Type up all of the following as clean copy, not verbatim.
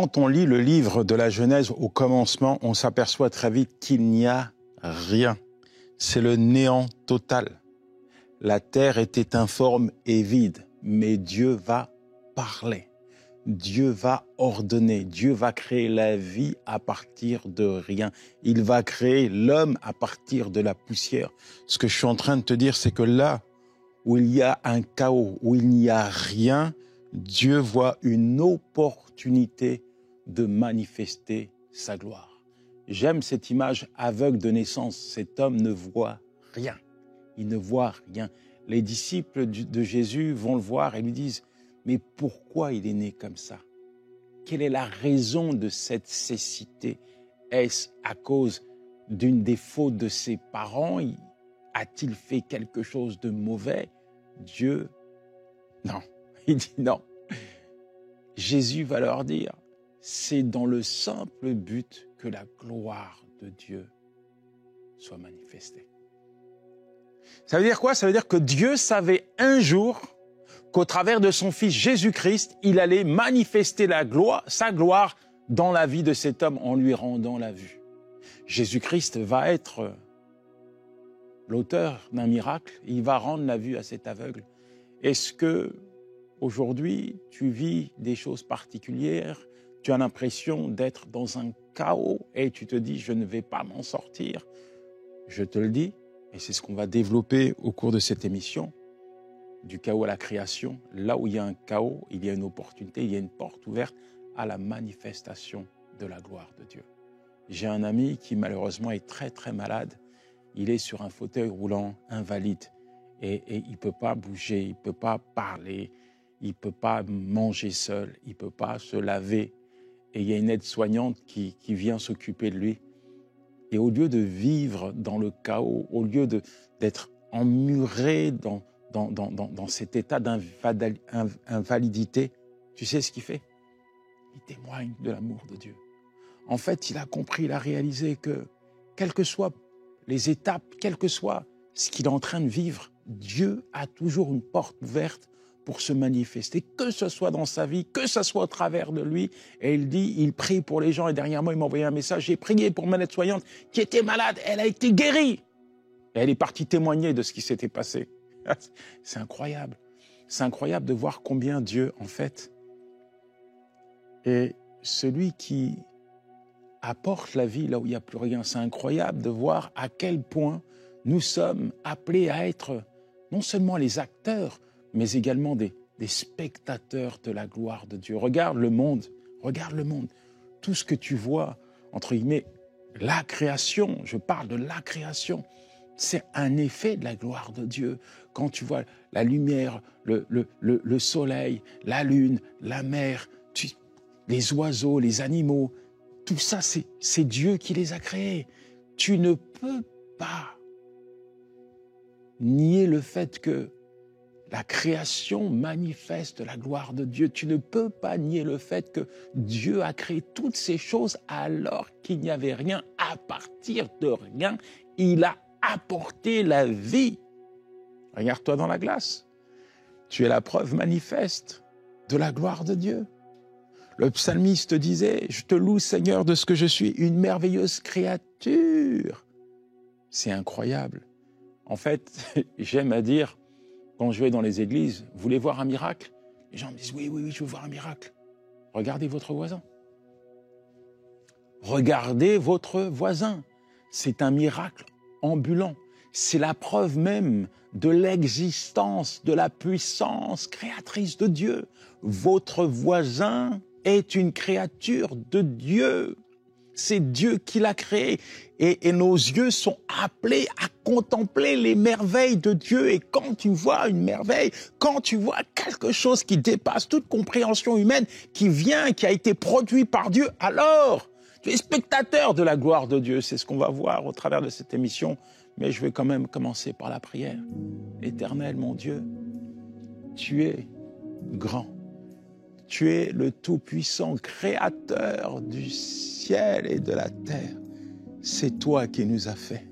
quand on lit le livre de la Genèse au commencement, on s'aperçoit très vite qu'il n'y a rien. C'est le néant total. La terre était informe et vide, mais Dieu va parler. Dieu va ordonner, Dieu va créer la vie à partir de rien. Il va créer l'homme à partir de la poussière. Ce que je suis en train de te dire, c'est que là où il y a un chaos, où il n'y a rien, Dieu voit une opportunité de manifester sa gloire. J'aime cette image aveugle de naissance. Cet homme ne voit rien. Il ne voit rien. Les disciples de Jésus vont le voir et lui disent « Mais pourquoi il est né comme ça? Quelle est la raison de cette cécité? Est-ce à cause d'une des fautes de ses parents? A-t-il fait quelque chose de mauvais? » Dieu, non. Il dit non. Jésus va leur dire « C'est dans le simple but que la gloire de Dieu soit manifestée. » Ça veut dire quoi? Ça veut dire que Dieu savait un jour qu'au travers de son Fils Jésus-Christ, il allait manifester sa gloire dans la vie de cet homme en lui rendant la vue. Jésus-Christ va être l'auteur d'un miracle, il va rendre la vue à cet aveugle. Est-ce que aujourd'hui tu vis des choses particulières, tu as l'impression d'être dans un chaos et tu te dis « je ne vais pas m'en sortir ». Je te le dis, et c'est ce qu'on va développer au cours de cette émission, du chaos à la création. Là où il y a un chaos, il y a une opportunité, il y a une porte ouverte à la manifestation de la gloire de Dieu. J'ai un ami qui malheureusement est très très malade. Il est sur un fauteuil roulant invalide et il ne peut pas bouger, il ne peut pas parler, il ne peut pas manger seul, il ne peut pas se laver. Et il y a une aide-soignante qui vient s'occuper de lui. Et au lieu de vivre dans le chaos, au lieu d'être emmuré dans cet état d'invalidité, tu sais ce qu'il fait? Il témoigne de l'amour de Dieu. En fait, il a compris, il a réalisé que, quelles que soient les étapes, quel que soit ce qu'il est en train de vivre, Dieu a toujours une porte ouverte pour se manifester, que ce soit dans sa vie, que ce soit au travers de lui. Et il dit, il prie pour les gens. Et dernièrement, il m'a envoyé un message, j'ai prié pour ma aide-soignante qui était malade, elle a été guérie. Et elle est partie témoigner de ce qui s'était passé. C'est incroyable. C'est incroyable de voir combien Dieu, en fait, est celui qui apporte la vie là où il n'y a plus rien. C'est incroyable de voir à quel point nous sommes appelés à être non seulement les acteurs, mais également des spectateurs de la gloire de Dieu. Regarde le monde. Tout ce que tu vois, entre guillemets, la création, je parle de la création, c'est un effet de la gloire de Dieu. Quand tu vois la lumière, le soleil, la lune, la mer, les oiseaux, les animaux, tout ça, c'est Dieu qui les a créés. Tu ne peux pas nier le fait que la création manifeste la gloire de Dieu. Tu ne peux pas nier le fait que Dieu a créé toutes ces choses alors qu'il n'y avait rien. À partir de rien, il a apporté la vie. Regarde-toi dans la glace. Tu es la preuve manifeste de la gloire de Dieu. Le psalmiste disait, je te loue Seigneur de ce que je suis, une merveilleuse créature. C'est incroyable. En fait, j'aime à dire, quand je vais dans les églises, vous voulez voir un miracle? Les gens me disent, oui, je veux voir un miracle. Regardez votre voisin. Regardez votre voisin. C'est un miracle ambulant. C'est la preuve même de l'existence, de la puissance créatrice de Dieu. Votre voisin est une créature de Dieu. C'est Dieu qui l'a créé. Et nos yeux sont appelés à contempler les merveilles de Dieu. Et quand tu vois une merveille, quand tu vois quelque chose qui dépasse toute compréhension humaine, qui vient, qui a été produit par Dieu, alors tu es spectateur de la gloire de Dieu. C'est ce qu'on va voir au travers de cette émission. Mais je vais quand même commencer par la prière. Éternel, mon Dieu, tu es grand. Tu es le Tout-Puissant, créateur du ciel et de la terre. C'est toi qui nous as fait.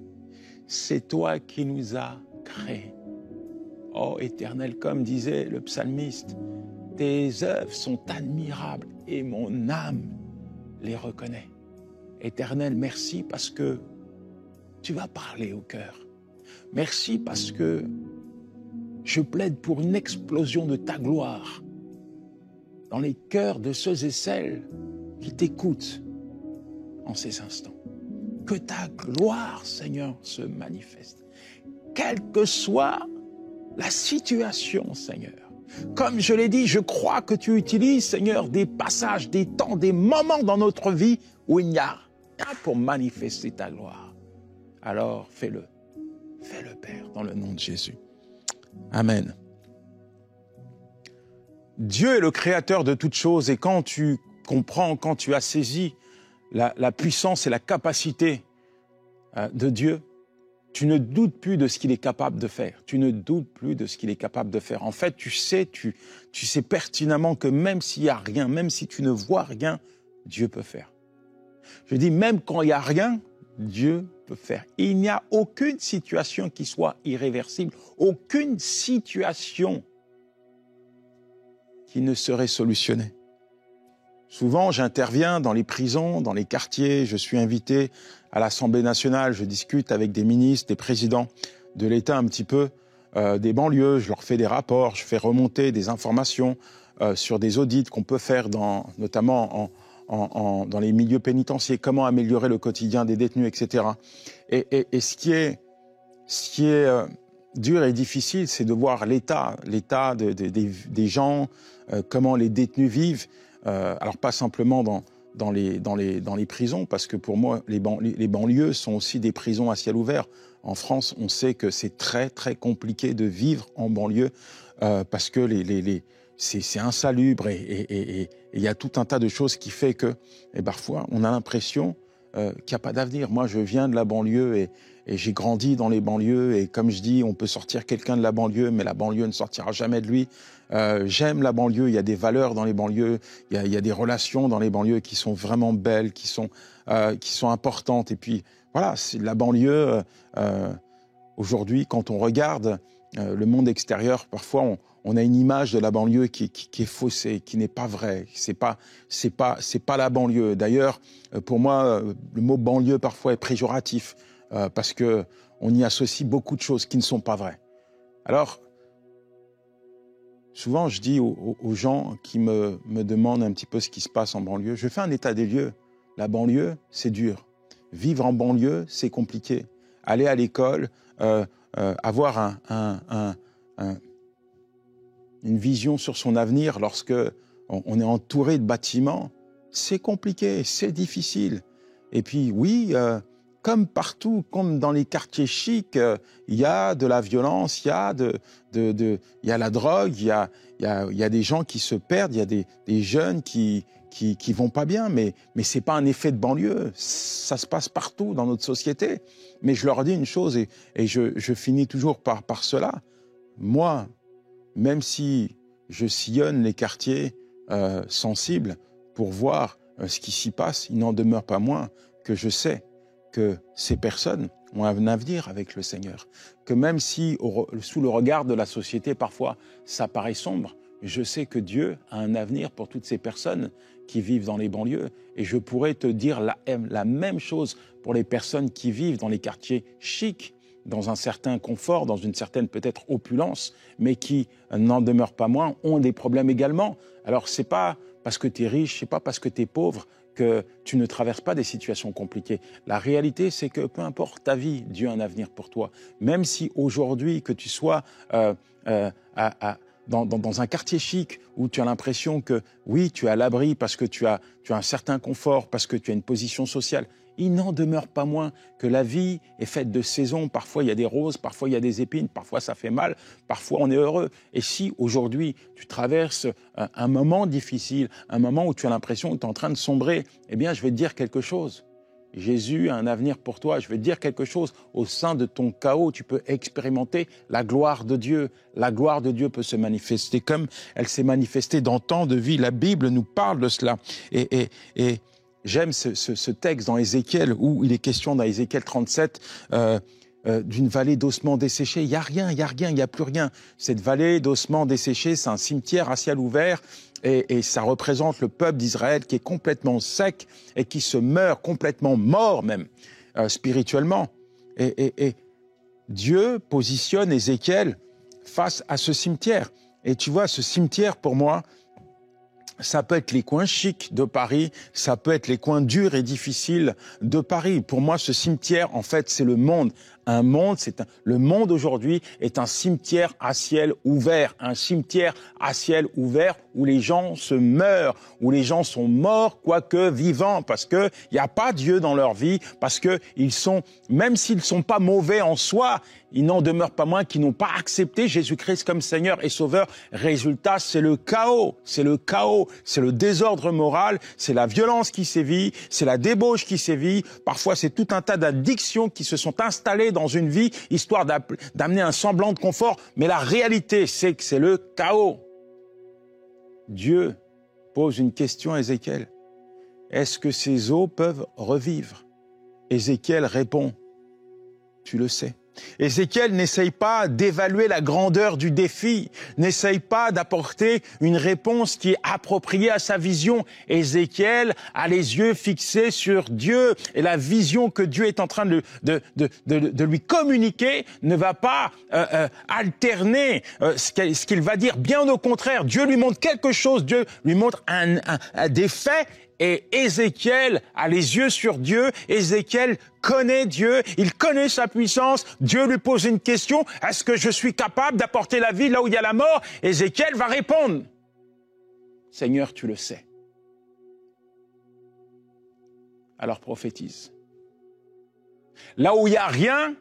C'est toi qui nous as créés. Oh Éternel, comme disait le psalmiste, tes œuvres sont admirables et mon âme les reconnais. Éternel, merci parce que tu vas parler au cœur. Merci parce que je plaide pour une explosion de ta gloire dans les cœurs de ceux et celles qui t'écoutent en ces instants. Que ta gloire, Seigneur, se manifeste. Quelle que soit la situation, Seigneur. Comme je l'ai dit, je crois que tu utilises, Seigneur, des passages, des temps, des moments dans notre vie où il n'y a rien pour manifester ta gloire. Alors, fais-le. Fais-le, Père, dans le nom de Jésus. Amen. Dieu est le créateur de toutes choses et quand tu comprends, quand tu as saisi la puissance et la capacité de Dieu, tu ne doutes plus de ce qu'il est capable de faire. Tu ne doutes plus de ce qu'il est capable de faire. En fait, tu sais pertinemment que même s'il n'y a rien, même si tu ne vois rien, Dieu peut faire. Je dis, même quand il n'y a rien, Dieu peut faire. Il n'y a aucune situation qui soit irréversible, aucune situation qui ne serait solutionnée. Souvent, j'interviens dans les prisons, dans les quartiers, je suis invité à l'Assemblée nationale, je discute avec des ministres, des présidents de l'État un petit peu, des banlieues, je leur fais des rapports, je fais remonter des informations sur des audits qu'on peut faire, notamment dans les milieux pénitentiaires, comment améliorer le quotidien des détenus, etc. Et ce qui est dur et difficile, c'est de voir l'état des gens, comment les détenus vivent. Alors pas simplement dans les prisons, parce que pour moi, les banlieues sont aussi des prisons à ciel ouvert. En France, on sait que c'est très, très compliqué de vivre en banlieue parce que c'est insalubre et il y a tout un tas de choses qui fait que parfois, on a l'impression qu'il n'y a pas d'avenir. Moi, je viens de la banlieue et j'ai grandi dans les banlieues et comme je dis, on peut sortir quelqu'un de la banlieue, mais la banlieue ne sortira jamais de lui. J'aime la banlieue, il y a des valeurs dans les banlieues, il y a des relations dans les banlieues qui sont vraiment belles, qui sont importantes. Et puis voilà, c'est la banlieue. Aujourd'hui, quand on regarde le monde extérieur, parfois on a une image de la banlieue qui est faussée, qui n'est pas vraie. C'est pas la banlieue. D'ailleurs, pour moi, le mot banlieue parfois est péjoratif parce que on y associe beaucoup de choses qui ne sont pas vraies. Alors, souvent, je dis aux gens qui me demandent un petit peu ce qui se passe en banlieue, je fais un état des lieux. La banlieue, c'est dur. Vivre en banlieue, c'est compliqué. Aller à l'école, avoir une vision sur son avenir lorsque on est entouré de bâtiments, c'est compliqué, c'est difficile. Et puis oui, comme partout, comme dans les quartiers chics, il y a de la violence, il y a la drogue, il y a des gens qui se perdent, il y a des jeunes qui vont pas bien, mais c'est pas un effet de banlieue, ça se passe partout dans notre société. Mais je leur dis une chose et je finis toujours par cela. Moi, même si je sillonne les quartiers sensibles pour voir ce qui s'y passe, il n'en demeure pas moins que je sais que ces personnes ont un avenir avec le Seigneur. Que même si, sous le regard de la société, parfois, ça paraît sombre, je sais que Dieu a un avenir pour toutes ces personnes qui vivent dans les banlieues. Et je pourrais te dire la même chose pour les personnes qui vivent dans les quartiers chics, dans un certain confort, dans une certaine peut-être opulence, mais qui n'en demeurent pas moins, ont des problèmes également. Alors c'est pas parce que tu es riche, c'est pas parce que tu es pauvre que tu ne traverses pas des situations compliquées. La réalité, c'est que peu importe ta vie, Dieu a un avenir pour toi. Même si aujourd'hui, que tu sois dans un quartier chic où tu as l'impression que oui, tu es à l'abri parce que tu as un certain confort, parce que tu as une position sociale, il n'en demeure pas moins que la vie est faite de saisons. Parfois, il y a des roses, parfois, il y a des épines, parfois, ça fait mal, parfois, on est heureux. Et si, aujourd'hui, tu traverses un moment difficile, un moment où tu as l'impression que tu es en train de sombrer, eh bien, je vais te dire quelque chose. Jésus a un avenir pour toi. Je vais te dire quelque chose. Au sein de ton chaos, tu peux expérimenter la gloire de Dieu. La gloire de Dieu peut se manifester comme elle s'est manifestée dans tant de vies. La Bible nous parle de cela. Et j'aime ce texte dans Ézéchiel où il est question dans Ézéchiel 37 d'une vallée d'ossements desséchés. Il n'y a rien, il n'y a rien, il n'y a plus rien. Cette vallée d'ossements desséchés, c'est un cimetière à ciel ouvert et ça représente le peuple d'Israël qui est complètement sec et qui se meurt, complètement mort même, spirituellement. Et Dieu positionne Ézéchiel face à ce cimetière. Et tu vois, ce cimetière, pour moi, ça peut être les coins chics de Paris, ça peut être les coins durs et difficiles de Paris. Pour moi, ce cimetière, en fait, c'est le monde. Le monde aujourd'hui est un cimetière à ciel ouvert, un cimetière à ciel ouvert où les gens se meurent, où les gens sont morts, quoique vivants, parce que il n'y a pas Dieu dans leur vie, parce que ils sont, même s'ils sont pas mauvais en soi, il n'en demeure pas moins qu'ils n'ont pas accepté Jésus-Christ comme Seigneur et Sauveur. Résultat, c'est le chaos, c'est le désordre moral, c'est la violence qui sévit, c'est la débauche qui sévit. Parfois, c'est tout un tas d'addictions qui se sont installées dans une vie, histoire d'amener un semblant de confort. Mais la réalité, c'est que c'est le chaos. Dieu pose une question à Ézéchiel. Est-ce que ces eaux peuvent revivre? Ézéchiel répond, tu le sais. Ézéchiel n'essaye pas d'évaluer la grandeur du défi, n'essaye pas d'apporter une réponse qui est appropriée à sa vision. Ézéchiel a les yeux fixés sur Dieu et la vision que Dieu est en train de lui communiquer ne va pas alterner ce qu'il va dire. Bien au contraire, Dieu lui montre quelque chose, Dieu lui montre des faits. Et Ézéchiel a les yeux sur Dieu, Ézéchiel connaît Dieu, il connaît sa puissance, Dieu lui pose une question, est-ce que je suis capable d'apporter la vie là où il y a la mort? Ézéchiel va répondre, Seigneur, tu le sais. Alors prophétise. Là où il n'y a rien,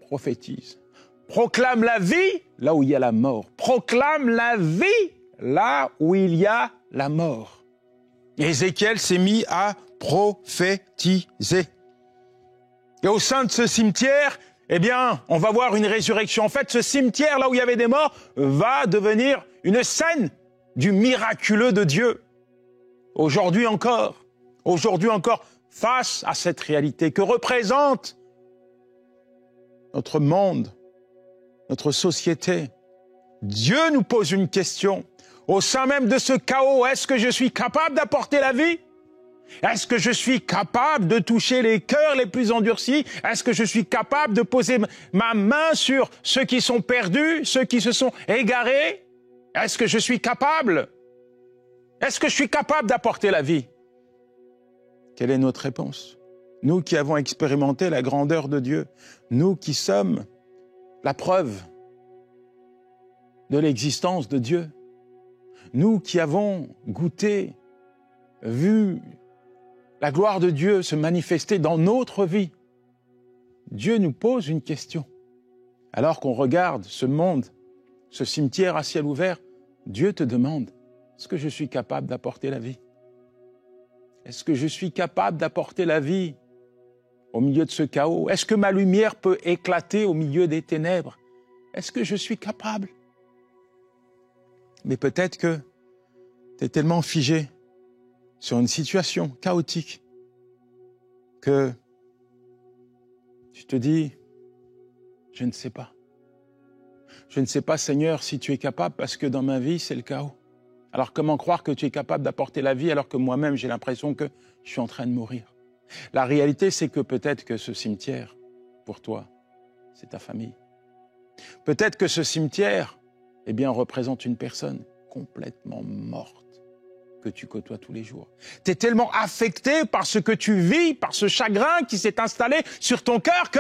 prophétise. Proclame la vie là où il y a la mort. Proclame la vie là où il y a la mort. Ézéchiel s'est mis à prophétiser. Et au sein de ce cimetière, eh bien, on va voir une résurrection. En fait, ce cimetière, là où il y avait des morts, va devenir une scène du miraculeux de Dieu. Aujourd'hui encore, face à cette réalité que représente notre monde, notre société, Dieu nous pose une question. Au sein même de ce chaos, est-ce que je suis capable d'apporter la vie? Est-ce que je suis capable de toucher les cœurs les plus endurcis? Est-ce que je suis capable de poser ma main sur ceux qui sont perdus, ceux qui se sont égarés? Est-ce que je suis capable? Est-ce que je suis capable d'apporter la vie? Quelle est notre réponse? Nous qui avons expérimenté la grandeur de Dieu, nous qui sommes la preuve de l'existence de Dieu, nous qui avons goûté, vu la gloire de Dieu se manifester dans notre vie, Dieu nous pose une question. Alors qu'on regarde ce monde, ce cimetière à ciel ouvert, Dieu te demande, est-ce que je suis capable d'apporter la vie? Est-ce que je suis capable d'apporter la vie au milieu de ce chaos? Est-ce que ma lumière peut éclater au milieu des ténèbres? Est-ce que je suis capable? Mais peut-être que tu es tellement figé sur une situation chaotique que tu te dis, je ne sais pas. Je ne sais pas, Seigneur, si tu es capable, parce que dans ma vie, c'est le chaos. Alors comment croire que tu es capable d'apporter la vie alors que moi-même, j'ai l'impression que je suis en train de mourir? La réalité, c'est que peut-être que ce cimetière, pour toi, c'est ta famille. Peut-être que ce cimetière, eh bien, représente une personne complètement morte que tu côtoies tous les jours. Tu es tellement affecté par ce que tu vis, par ce chagrin qui s'est installé sur ton cœur que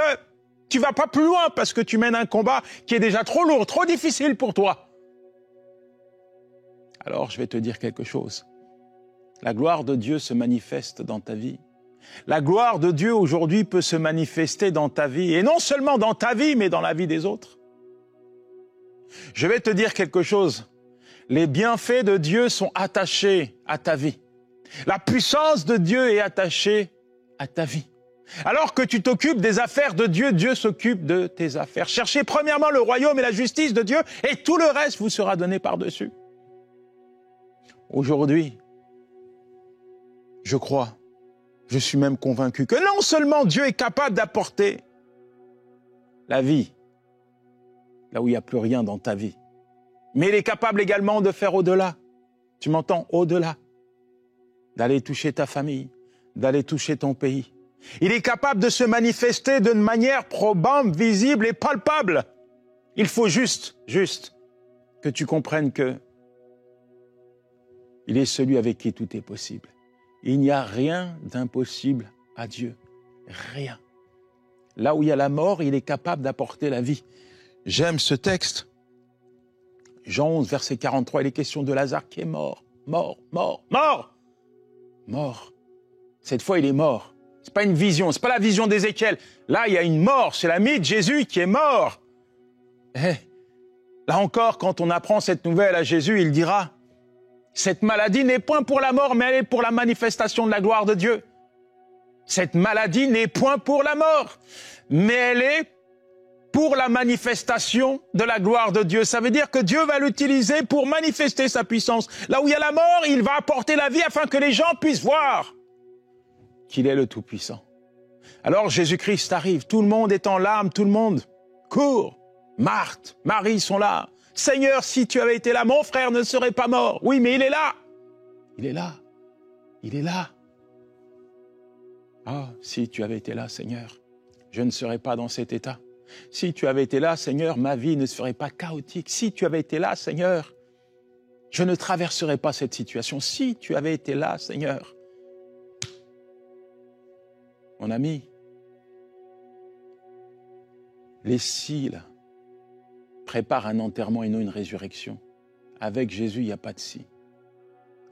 tu vas pas plus loin parce que tu mènes un combat qui est déjà trop lourd, trop difficile pour toi. Alors, je vais te dire quelque chose. La gloire de Dieu se manifeste dans ta vie. La gloire de Dieu aujourd'hui peut se manifester dans ta vie, et non seulement dans ta vie, mais dans la vie des autres. Je vais te dire quelque chose. Les bienfaits de Dieu sont attachés à ta vie. La puissance de Dieu est attachée à ta vie. Alors que tu t'occupes des affaires de Dieu, Dieu s'occupe de tes affaires. Cherchez premièrement le royaume et la justice de Dieu, et tout le reste vous sera donné par-dessus. Aujourd'hui, je crois, je suis même convaincu que non seulement Dieu est capable d'apporter la vie, là où il n'y a plus rien dans ta vie. Mais il est capable également de faire au-delà. Tu m'entends? Au-delà. D'aller toucher ta famille, d'aller toucher ton pays. Il est capable de se manifester d'une manière probable, visible et palpable. Il faut juste que tu comprennes que il est celui avec qui tout est possible. Il n'y a rien d'impossible à Dieu. Rien. Là où il y a la mort, il est capable d'apporter la vie. J'aime ce texte. Jean 11, verset 43, il est question de Lazare qui est mort. Mort. Cette fois, il est mort. C'est pas une vision, c'est pas la vision d'Ézéchiel. Là, il y a une mort, c'est l'ami de Jésus qui est mort. Là encore, quand on apprend cette nouvelle à Jésus, il dira, cette maladie n'est point pour la mort, mais elle est pour la manifestation de la gloire de Dieu. Cette maladie n'est point pour la mort, mais elle est pour la manifestation de la gloire de Dieu. Ça veut dire que Dieu va l'utiliser pour manifester sa puissance. Là où il y a la mort, il va apporter la vie afin que les gens puissent voir qu'il est le Tout-Puissant. Alors Jésus-Christ arrive, tout le monde est en larmes, tout le monde court. Marthe, Marie sont là. Seigneur, si tu avais été là, mon frère ne serait pas mort. Oui, mais il est là. Il est là. Il est là. Ah, si tu avais été là, Seigneur, je ne serais pas dans cet état. Si tu avais été là, Seigneur, ma vie ne serait pas chaotique. Si tu avais été là, Seigneur, je ne traverserais pas cette situation. Si tu avais été là, Seigneur. Mon ami, les si préparent un enterrement et non une résurrection. Avec Jésus, il n'y a pas de si.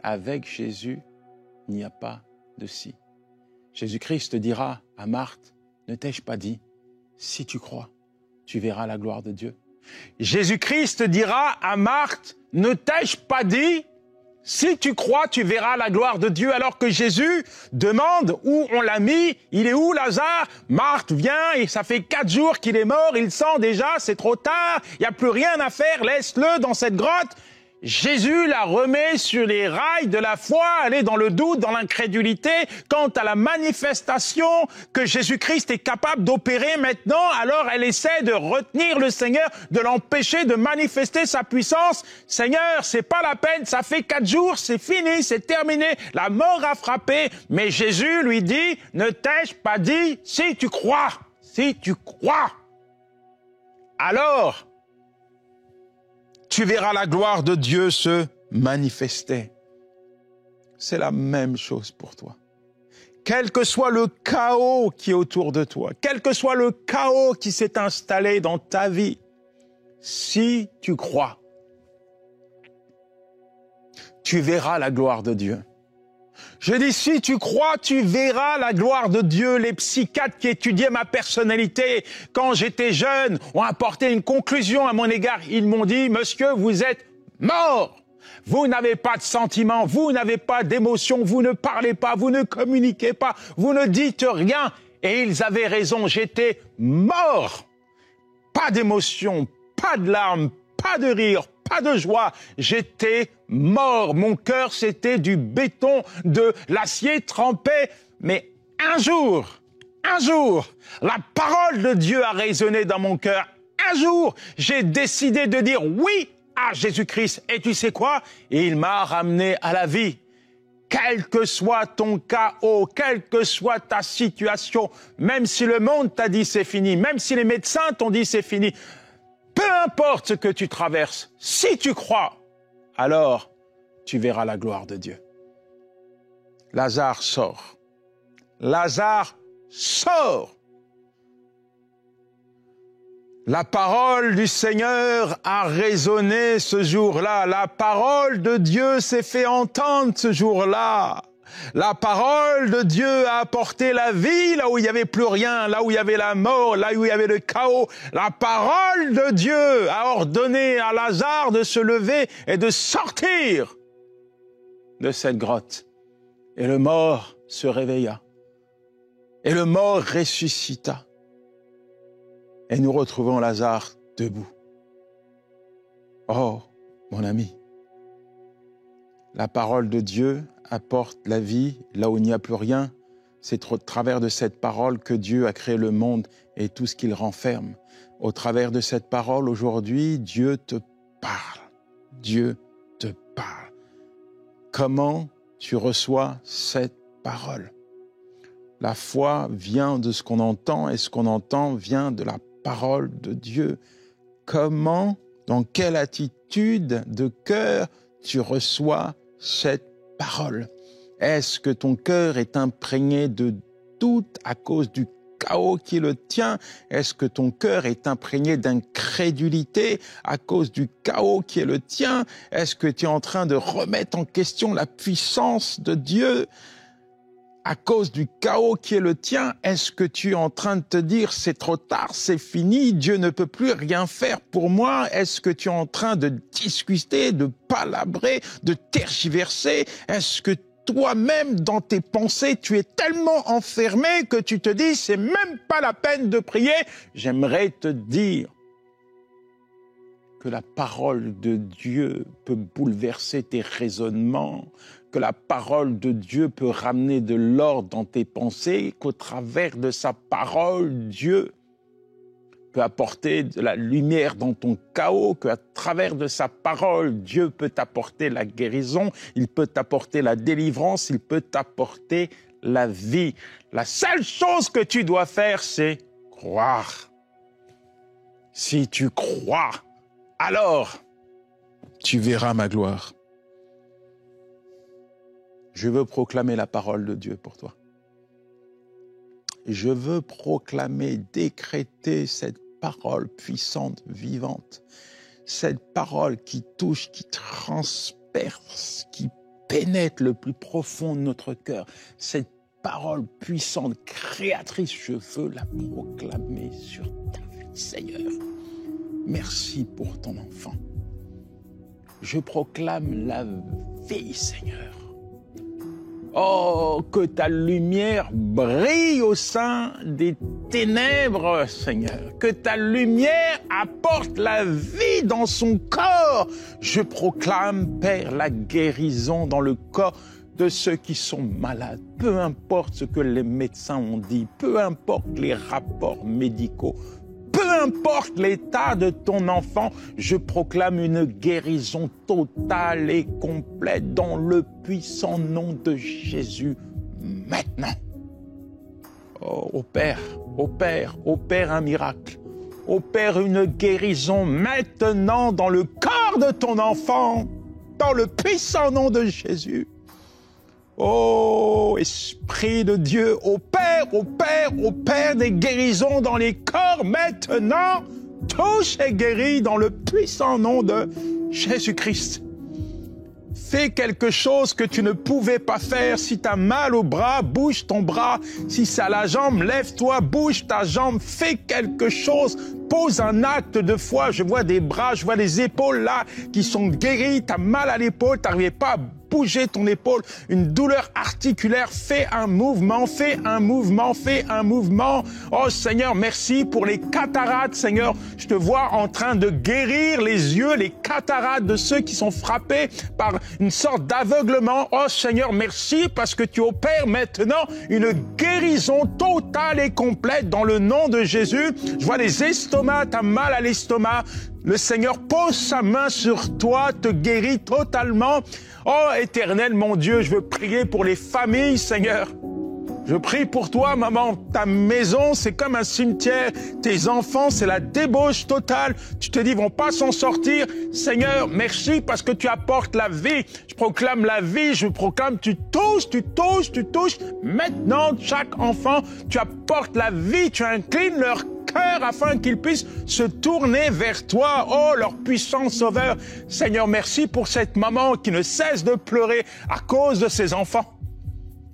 Avec Jésus, il n'y a pas de si. Jésus-Christ dira à Marthe, ne t'ai-je pas dit, si tu crois, tu verras la gloire de Dieu. Jésus-Christ dira à Marthe, ne t'ai-je pas dit, si tu crois, tu verras la gloire de Dieu. Alors que Jésus demande où on l'a mis, il est où Lazare? Marthe vient et ça fait 4 jours qu'il est mort, il sent déjà, c'est trop tard, il n'y a plus rien à faire, laisse-le dans cette grotte. Jésus la remet sur les rails de la foi, elle est dans le doute, dans l'incrédulité, quant à la manifestation que Jésus-Christ est capable d'opérer maintenant, alors elle essaie de retenir le Seigneur, de l'empêcher de manifester sa puissance. Seigneur, c'est pas la peine, ça fait 4 jours, c'est fini, c'est terminé, la mort a frappé, mais Jésus lui dit, ne t'ai-je pas dit, si tu crois, alors, tu verras la gloire de Dieu se manifester. C'est la même chose pour toi. Quel que soit le chaos qui est autour de toi, quel que soit le chaos qui s'est installé dans ta vie, si tu crois, tu verras la gloire de Dieu. Je dis, si tu crois, tu verras la gloire de Dieu. Les psychiatres qui étudiaient ma personnalité quand j'étais jeune ont apporté une conclusion à mon égard. Ils m'ont dit, monsieur, vous êtes mort. Vous n'avez pas de sentiments, vous n'avez pas d'émotions, vous ne parlez pas, vous ne communiquez pas, vous ne dites rien. Et ils avaient raison, j'étais mort. Pas d'émotions, pas de larmes, pas de rire, pas de joie, j'étais mort. Mon cœur, c'était du béton, de l'acier trempé. Mais un jour, la parole de Dieu a résonné dans mon cœur. Un jour, j'ai décidé de dire oui à Jésus-Christ. Et tu sais quoi? Et il m'a ramené à la vie. Quel que soit ton chaos, quelle que soit ta situation, même si le monde t'a dit c'est fini, même si les médecins t'ont dit c'est fini, peu importe ce que tu traverses, si tu crois, alors tu verras la gloire de Dieu. Lazare sort. Lazare sort. La parole du Seigneur a résonné ce jour-là. La parole de Dieu s'est fait entendre ce jour-là. La parole de Dieu a apporté la vie là où il n'y avait plus rien, là où il y avait la mort, là où il y avait le chaos. La parole de Dieu a ordonné à Lazare de se lever et de sortir de cette grotte. Et le mort se réveilla. Et le mort ressuscita. Et nous retrouvons Lazare debout. Oh, mon ami, la parole de Dieu apporte la vie là où il n'y a plus rien. C'est au travers de cette parole que Dieu a créé le monde et tout ce qu'il renferme. Au travers de cette parole, aujourd'hui, Dieu te parle. Dieu te parle. Comment tu reçois cette parole? La foi vient de ce qu'on entend et ce qu'on entend vient de la parole de Dieu. Comment, dans quelle attitude de cœur tu reçois cette parole? Est-ce que ton cœur est imprégné de doute à cause du chaos qui est le tien? Est-ce que ton cœur est imprégné d'incrédulité à cause du chaos qui est le tien? Est-ce que tu es en train de remettre en question la puissance de Dieu à cause du chaos qui est le tien? Est-ce que tu es en train de te dire c'est trop tard, c'est fini, Dieu ne peut plus rien faire pour moi? Est-ce que tu es en train de discuter, de palabrer, de tergiverser? Est-ce que toi-même, dans tes pensées, tu es tellement enfermé que tu te dis c'est même pas la peine de prier? J'aimerais te dire que la parole de Dieu peut bouleverser tes raisonnements, que la parole de Dieu peut ramener de l'ordre dans tes pensées, qu'au travers de sa parole, Dieu peut apporter de la lumière dans ton chaos, qu'à travers de sa parole, Dieu peut t'apporter la guérison, il peut t'apporter la délivrance, il peut t'apporter la vie. La seule chose que tu dois faire, c'est croire. Si tu crois, alors tu verras ma gloire. Je veux proclamer la parole de Dieu pour toi. Je veux proclamer, décréter cette parole puissante, vivante, cette parole qui touche, qui transperce, qui pénètre le plus profond de notre cœur, cette parole puissante, créatrice, je veux la proclamer sur ta vie, Seigneur. Merci pour ton enfant. Je proclame la vie, Seigneur. Oh, que ta lumière brille au sein des ténèbres, Seigneur. Que ta lumière apporte la vie dans son corps. Je proclame, Père, la guérison dans le corps de ceux qui sont malades. Peu importe ce que les médecins ont dit, peu importe les rapports médicaux, peu importe l'état de ton enfant, je proclame une guérison totale et complète dans le puissant nom de Jésus, maintenant. Oh, opère un miracle. Opère une guérison maintenant dans le corps de ton enfant, dans le puissant nom de Jésus. Oh, Esprit de Dieu, opère des guérisons dans les corps maintenant. Touche et guéris dans le puissant nom de Jésus-Christ. Fais quelque chose que tu ne pouvais pas faire. Si tu as mal au bras, bouge ton bras. Si c'est à la jambe, lève-toi, bouge ta jambe. Fais quelque chose. Pose un acte de foi. Je vois des bras, je vois des épaules là qui sont guéries. Tu as mal à l'épaule, tu n'arrivais pas à bouger ton épaule. Une douleur articulaire. Fais un mouvement. Oh Seigneur, merci pour les cataractes, Seigneur. Je te vois en train de guérir les yeux, les cataractes de ceux qui sont frappés par une sorte d'aveuglement. Oh Seigneur, merci parce que tu opères maintenant une guérison totale et complète dans le nom de Jésus. Je vois les estomacs, tu as mal à l'estomac. Le Seigneur pose sa main sur toi, te guérit totalement. Oh, Éternel, mon Dieu, je veux prier pour les familles, Seigneur. Je prie pour toi, maman. Ta maison, c'est comme un cimetière. Tes enfants, c'est la débauche totale. Tu te dis, ils vont pas s'en sortir. Seigneur, merci parce que tu apportes la vie. Je proclame la vie. Je proclame, tu touches. Maintenant, chaque enfant, tu apportes la vie. Tu inclines leur cœur afin qu'ils puissent se tourner vers toi. Oh, leur puissant sauveur. Seigneur, merci pour cette maman qui ne cesse de pleurer à cause de ses enfants.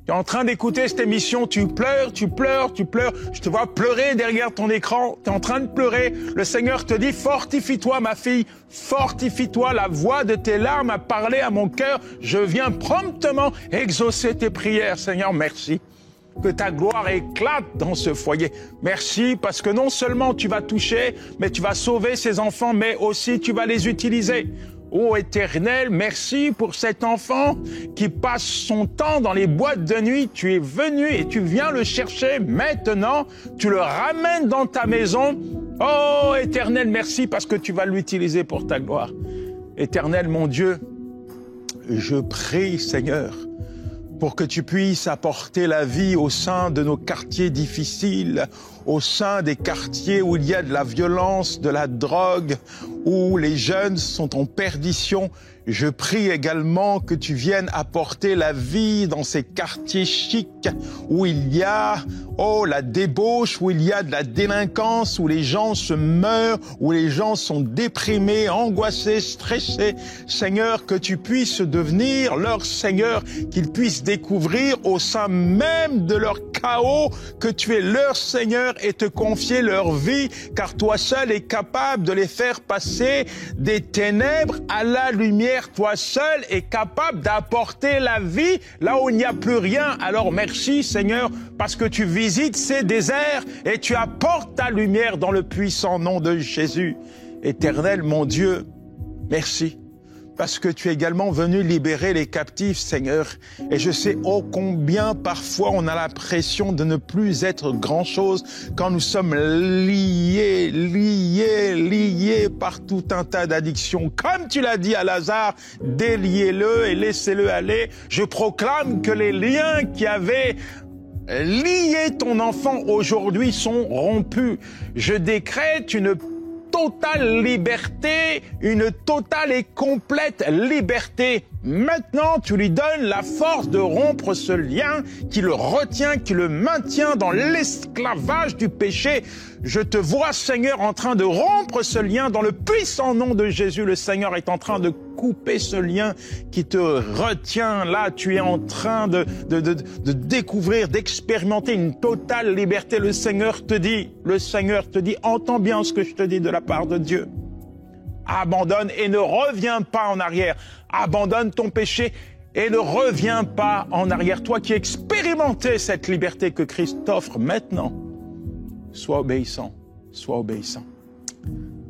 Tu es en train d'écouter cette émission, tu pleures. Je te vois pleurer derrière ton écran. Tu es en train de pleurer. Le Seigneur te dit, fortifie-toi, ma fille. Fortifie-toi. La voix de tes larmes a parlé à mon cœur. Je viens promptement exaucer tes prières. Seigneur, merci. Que ta gloire éclate dans ce foyer. Merci parce que non seulement tu vas toucher, mais tu vas sauver ces enfants, mais aussi tu vas les utiliser. Ô Éternel, merci pour cet enfant qui passe son temps dans les boîtes de nuit. Tu es venu et tu viens le chercher maintenant. Tu le ramènes dans ta maison. Oh Éternel, merci parce que tu vas l'utiliser pour ta gloire. Éternel, mon Dieu, je prie, Seigneur, pour que tu puisses apporter la vie au sein de nos quartiers difficiles, au sein des quartiers où il y a de la violence, de la drogue, où les jeunes sont en perdition. Je prie également que tu viennes apporter la vie dans ces quartiers chics où il y a, la débauche, où il y a de la délinquance, où les gens se meurent, où les gens sont déprimés, angoissés, stressés. Seigneur, que tu puisses devenir leur Seigneur, qu'ils puissent découvrir au sein même de leur chaos que tu es leur Seigneur et te confier leur vie, car toi seul es capable de les faire passer des ténèbres à la lumière. Toi seul es capable d'apporter la vie là où il n'y a plus rien. Alors merci Seigneur, parce que tu visites ces déserts et tu apportes ta lumière dans le puissant nom de Jésus. Éternel mon Dieu, merci. Parce que tu es également venu libérer les captifs, Seigneur. Et je sais combien parfois on a l'impression de ne plus être grand-chose quand nous sommes liés par tout un tas d'addictions. Comme tu l'as dit à Lazare, déliez-le et laissez-le aller. Je proclame que les liens qui avaient lié ton enfant aujourd'hui sont rompus. Je décrète une totale liberté, une totale et complète liberté. Maintenant, tu lui donnes la force de rompre ce lien qui le retient, qui le maintient dans l'esclavage du péché. Je te vois, Seigneur, en train de rompre ce lien dans le puissant nom de Jésus. Le Seigneur est en train de couper ce lien qui te retient. Là, tu es en train de découvrir, d'expérimenter une totale liberté. Le Seigneur te dit, entends bien ce que je te dis de la part de Dieu. Abandonne et ne reviens pas en arrière. Abandonne ton péché et ne reviens pas en arrière. Toi qui as expérimenté cette liberté que Christ t'offre maintenant, sois obéissant, sois obéissant.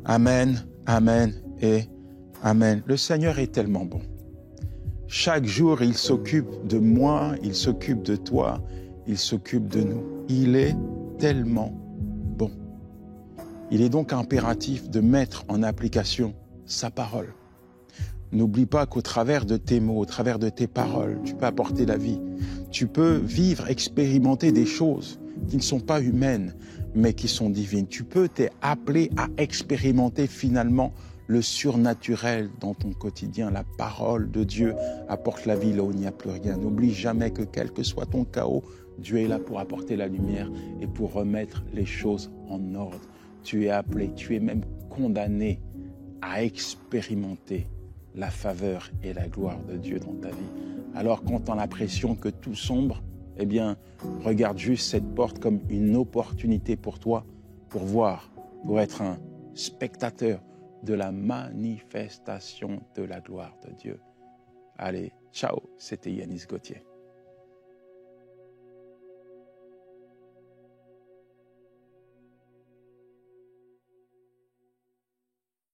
Amen, amen et amen. Le Seigneur est tellement bon. Chaque jour, il s'occupe de moi, il s'occupe de toi, il s'occupe de nous. Il est tellement bon. Il est donc impératif de mettre en application sa parole. N'oublie pas qu'au travers de tes mots, au travers de tes paroles, tu peux apporter la vie. Tu peux vivre, expérimenter des choses qui ne sont pas humaines, mais qui sont divines. Tu peux t'être appelé à expérimenter finalement le surnaturel dans ton quotidien. La parole de Dieu apporte la vie là où il n'y a plus rien. N'oublie jamais que quel que soit ton chaos, Dieu est là pour apporter la lumière et pour remettre les choses en ordre. Tu es appelé, tu es même condamné à expérimenter la faveur et la gloire de Dieu dans ta vie. Alors quand tu as l'impression que tout sombre, eh bien, regarde juste cette porte comme une opportunité pour toi, pour voir, pour être un spectateur de la manifestation de la gloire de Dieu. Allez, ciao, c'était Yanis Gauthier.